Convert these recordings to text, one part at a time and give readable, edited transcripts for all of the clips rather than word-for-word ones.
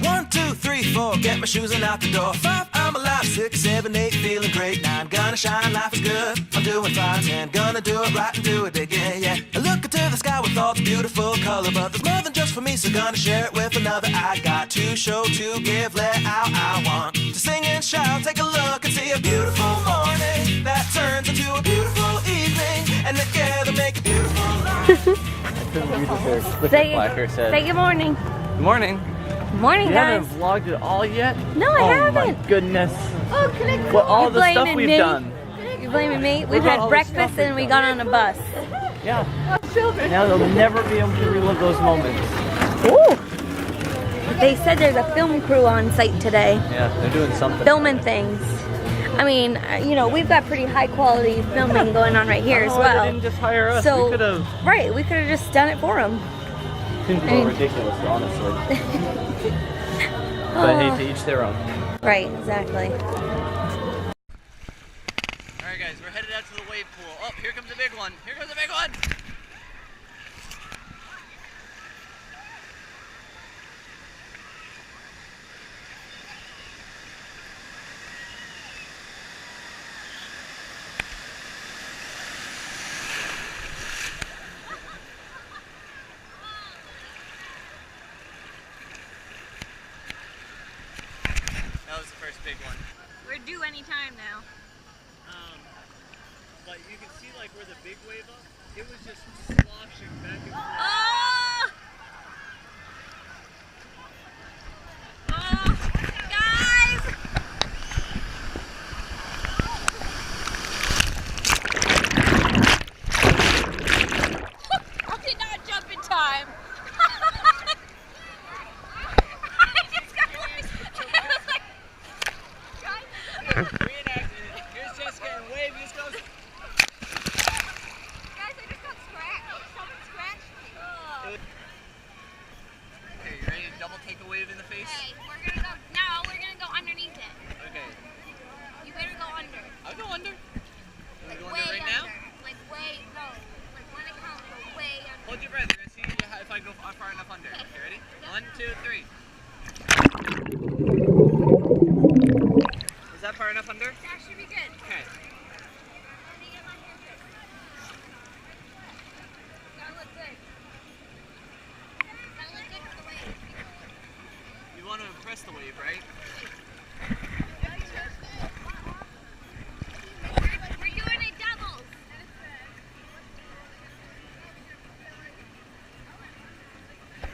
1, 2, 3, 4, get my shoes and out the door. 5, I'm alive. 6, 7, 8, feeling great. 9, gonna shine, life is good. I'm doing fine. 10, gonna do it right and do it big, yeah, yeah. I look into the sky with all its beautiful color, but there's more than just for me, so gonna share it with another. I got to show, to give, let out. I want to sing and shout. Take a look and see a beautiful morning that turns into a beautiful evening, and together make a beautiful life. Say good morning. Good morning. Good morning, You guys. haven't vlogged it all yet? No, I haven't. Oh my goodness. Oh, can I What all You're the stuff blaming we've me. done. You're blaming me? We've got had all the breakfast stuff we've and we done. got on a bus. Yeah. Now they'll never be able to relive those moments. Ooh. They said there's a film crew on site today. Yeah, they're doing something. Filming things. I mean, you know, we've got pretty high quality filming going on right here as Why well. they didn't just hire us. So, We could have. right, we could have just done it for them. Seems a little ridiculous, honestly. But hey, to each their own. Right, exactly. Alright guys, we're headed out to the wave pool. Oh, here comes a big one. Here comes a big one! That was the first big one. We're due any time now. But you can see like where the big wave up, it was just sloshing back and forth. Oh! Oh! Guys! I did not jump in time. I just got like, Here's Jessica and wave, this goes. guys, I just got scratched. Someone scratched me. Okay, you ready to double take a wave in the face? Okay, we're gonna go now. We're gonna go underneath it. Okay. You better go under. I'll go under. You Like want to go way under right under. now? Like way no. Like when I count, go way under. Hold your breath. We're gonna see if I go far enough under. Okay. Okay, ready? Yep. 1, 2, 3. Is that far enough under? That should be good. Okay. Let me get my hair fixed. That look good. That look good for the wave. You want to impress the wave, right? We're doing it doubles.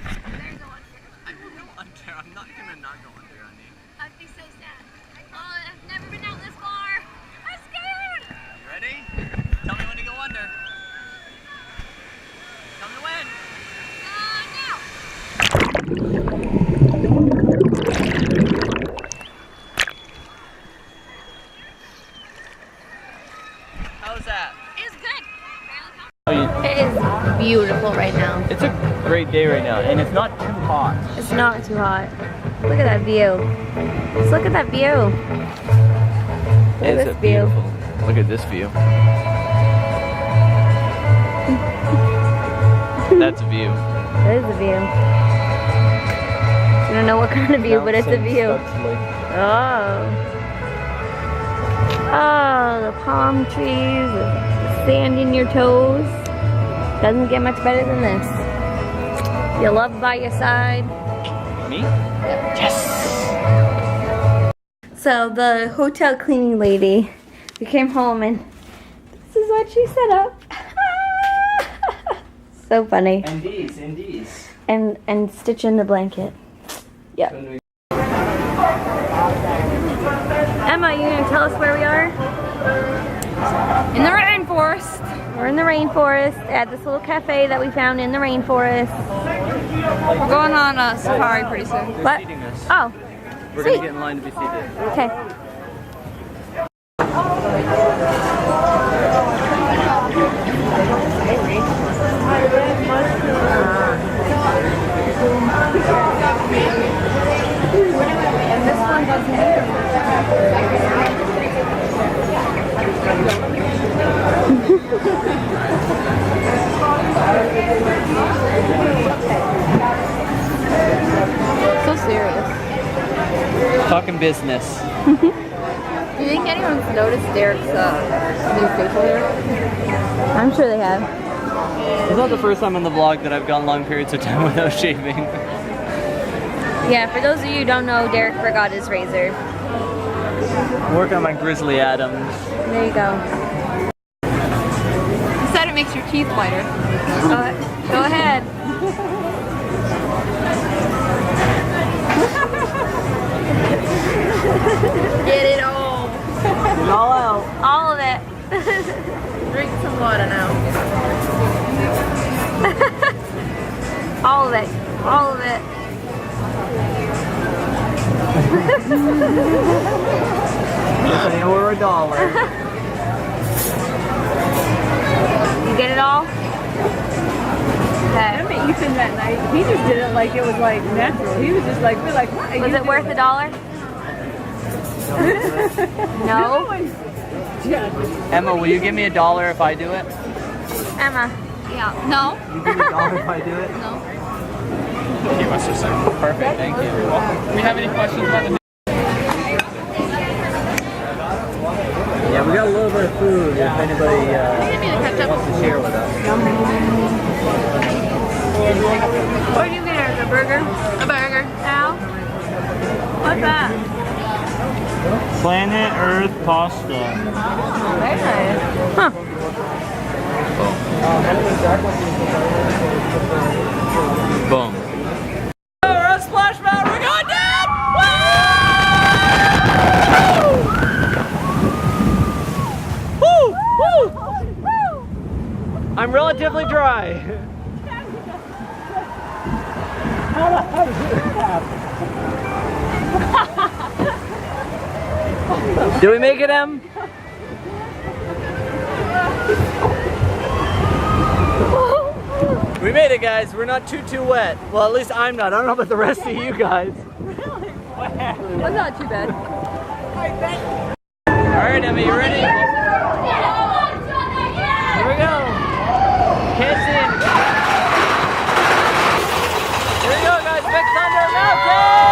Better go under. I will go under. I'm not gonna not go under, honey. I'd be so sad. Oh, I've never been out this far. I'm scared. You ready? Tell me when to go under. Tell me when. Now. How's that? It's good. It is beautiful right now. It's a great day right now, and it's not too hot. It's not too hot. Look at that view. Just look at that view. Look at this view. Look at this view. That's a view. That is a view. I don't know what kind of view, but it's a view. Oh. Oh, the palm trees, the sand in your toes. Doesn't get much better than this. Your love by your side. Me? Yes! So the hotel cleaning lady, we came home and this is what she set up. So funny. And these. And stitch in the blanket. Yep. Emma, you gonna tell us where we are? In the rainforest. We're in the rainforest at this little cafe that we found in the rainforest. We're going on a safari pretty soon. They're What? seating us. Oh, We're sweet. gonna get in line to be seated. Okay. This one So serious. Talking business. Do you think anyone's noticed Derek's new facial hair? I'm sure they have. It's not the first time on the vlog that I've gone long periods of time without shaving. Yeah, for those of you who don't know, Derek forgot his razor. I'm working on my Grizzly Adams. There you go. You said it makes your teeth whiter. Go ahead. Get it all. Get it all out. All of it. Drink some water now. All of it. All of it. They were $1. You get it all? I met Ethan that night. He just did it like it was like natural. He was just like, we're like, what? Was it worth $1? No? Emma, will you give me $1 if I do it? Emma. Yeah. No. You give me $1 if I do it? No. Give us a second. Perfect, thank you. Do we have any questions about the Yeah, we got a little bit of food if anybody Give me the ketchup. wants to share with us. What do you get? A burger? A burger. Al? What's that? Planet Earth pasta? Very nice. Huh. Boom. We're on Splash Mountain, we're going down! Woo! Woo! I'm relatively dry. Did we make it, Em? We made it, guys. We're not too wet. Well, at least I'm not. I don't know about the rest of you guys. That's not too bad. All right, Emma, you ready? Here we go. Kids in. Here we go, guys. Big Thunder Mountain!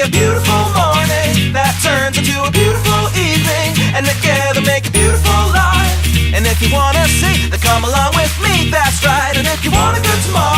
A beautiful morning that turns into a beautiful evening, and together make a beautiful life. And if you wanna see, then come along with me, that's right. And if you want a good tomorrow,